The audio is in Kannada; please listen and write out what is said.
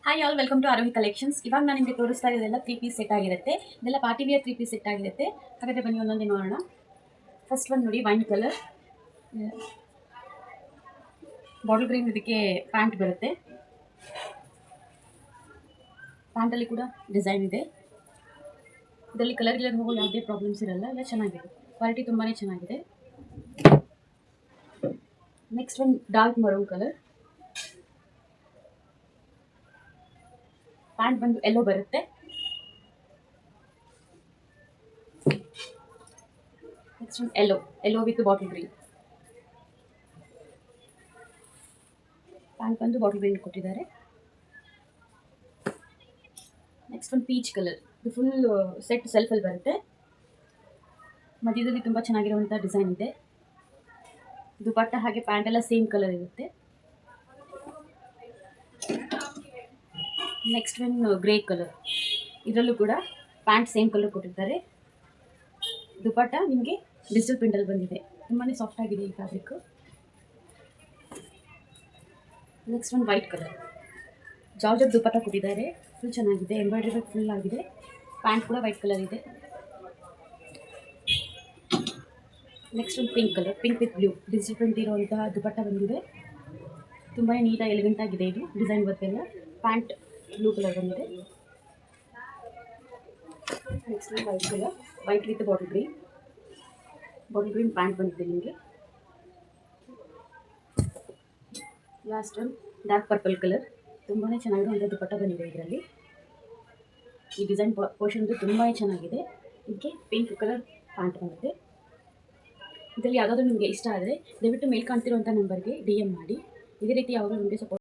Hi all welcome to Arohi collections. ಇವಾಗ ನಾನು ನಿಮಗೆ ತೋರಿಸ್ತಾ ಇರೋದೆಲ್ಲ 3 ಪೀಸ್ ಸೆಟ್ ಆಗಿರುತ್ತೆ. ಇದೆಲ್ಲ ಪಾರ್ಟಿ ವೇರ್ 3 ಪೀಸ್ ಸೆಟ್ ಆಗಿರುತ್ತೆ. ಹಾಗಾದರೆ ಬನ್ನಿ ಒಂದೊಂದೇ ನೋಡೋಣ. ಫಸ್ಟ್ ಒಂದು ನೋಡಿ, ವೈನ್ ಕಲರ್ ಬಾಟಲ್ ಗ್ರೀನ್. ಇದಕ್ಕೆ ಪ್ಯಾಂಟ್ ಬರುತ್ತೆ. ಪ್ಯಾಂಟಲ್ಲಿ ಕೂಡ ಡಿಸೈನ್ ಇದೆ. ಇದರಲ್ಲಿ ಕಲರ್ ಹೋಗೋ ಯಾವುದೇ ಪ್ರಾಬ್ಲಮ್ಸ್ ಇರಲ್ಲ, ಎಲ್ಲ ಚೆನ್ನಾಗಿದೆ. ಕ್ವಾಲಿಟಿ ತುಂಬಾ ಚೆನ್ನಾಗಿದೆ. ನೆಕ್ಸ್ಟ್ ಒಂದು ಡಾರ್ಕ್ ಮರೂನ್ ಕಲರ್. ಪ್ಯಾಂಟ್ ಬಂದು ಎಲ್ಲೋ ಬರುತ್ತೆ. ನೆಕ್ಸ್ಟ್ ಒಂದು ಎಲ್ಲೋ ವಿತ್ ಬಾಟಲ್ ಗ್ರೀನ್. ಪ್ಯಾಂಟ್ ಬಂದು ಬಾಟಲ್ ಗ್ರೀನ್ ಕೊಟ್ಟಿದ್ದಾರೆ. ನೆಕ್ಸ್ಟ್ ಒಂದು ಪೀಚ್ ಕಲರ್. ಇದು ಫುಲ್ ಸೆಟ್ ಸೆಲ್ಫಲ್ಲಿ ಬರುತ್ತೆ. ಮಧ್ಯದಲ್ಲಿ ತುಂಬ ಚೆನ್ನಾಗಿರುವಂಥ ಡಿಸೈನ್ ಇದೆ. ದುಪಟ್ಟ ಹಾಗೆ ಪ್ಯಾಂಟ್ ಎಲ್ಲ ಸೇಮ್ ಕಲರ್ ಇರುತ್ತೆ. ನೆಕ್ಸ್ಟ್ ಒಂದು ಗ್ರೇ ಕಲರ್. ಇದರಲ್ಲೂ ಕೂಡ ಪ್ಯಾಂಟ್ ಸೇಮ್ ಕಲರ್ ಕೊಟ್ಟಿದ್ದಾರೆ. ದುಪಟ್ಟ ನಿಮಗೆ ಡಿಜಿಟಲ್ ಪ್ರಿಂಟಲ್ಲಿ ಬಂದಿದೆ. ತುಂಬಾ ಸಾಫ್ಟ್ ಆಗಿದೆ ಈ ಫ್ಯಾಬ್ರಿಕ್. ನೆಕ್ಸ್ಟ್ ಒಂದು ವೈಟ್ ಕಲರ್. ಜಾರ್ಜೆಟ್ ದುಪಟ್ಟ ಕೊಟ್ಟಿದ್ದಾರೆ. ಫುಲ್ ಚೆನ್ನಾಗಿದೆ. ಎಂಬ್ರಾಯ್ಡ್ರಿ ವರ್ಕ್ ಫುಲ್ ಆಗಿದೆ. ಪ್ಯಾಂಟ್ ಕೂಡ ವೈಟ್ ಕಲರ್ ಇದೆ. ನೆಕ್ಸ್ಟ್ ಒಂದು pink colour. Pink with blue digital print ಇರುವಂತಹ ದುಪಟ್ಟ ಬಂದಿದೆ. ತುಂಬಾ ನೀಟಾಗಿ ಎಲಿಗೆಂಟ್ ಆಗಿದೆ. ಇದು ಡಿಸೈನ್ ವರ್ಕ್ ಎಲ್ಲ. ಪ್ಯಾಂಟ್ ಬ್ಲೂ ಕಲರ್ ಬಂದಿದೆ. Next white colour. White with bottle green plant ಬಂದಿದೆ ನಿಮಗೆ. ಲಾಸ್ಟ್ ಒಂದು ಡಾರ್ಕ್ ಪರ್ಪಲ್ ಕಲರ್. ತುಂಬಾ ಚೆನ್ನಾಗಿರುವಂಥ ದುಪಟ್ಟ ಬಂದಿದೆ ಇದರಲ್ಲಿ. ಈ ಡಿಸೈನ್ ಪೋರ್ಷನ್ ತುಂಬಾ ಚೆನ್ನಾಗಿದೆ. ಇದಕ್ಕೆ ಪಿಂಕ್ ಕಲರ್ ಪ್ಯಾಂಟ್ ಬಂದಿದೆ. ಇದರಲ್ಲಿ ಯಾವುದಾದ್ರೂ ನಿಮಗೆ ಇಷ್ಟ ಆದರೆ ದಯವಿಟ್ಟು ಮೇಲ್ ಕಾಣ್ತಿರುವಂಥ ನಂಬರ್ಗೆ DM ಮಾಡಿ. ಇದೇ ರೀತಿ ಯಾವುದೋ ನಿಮಗೆ ಸಪೋರ್ಟ್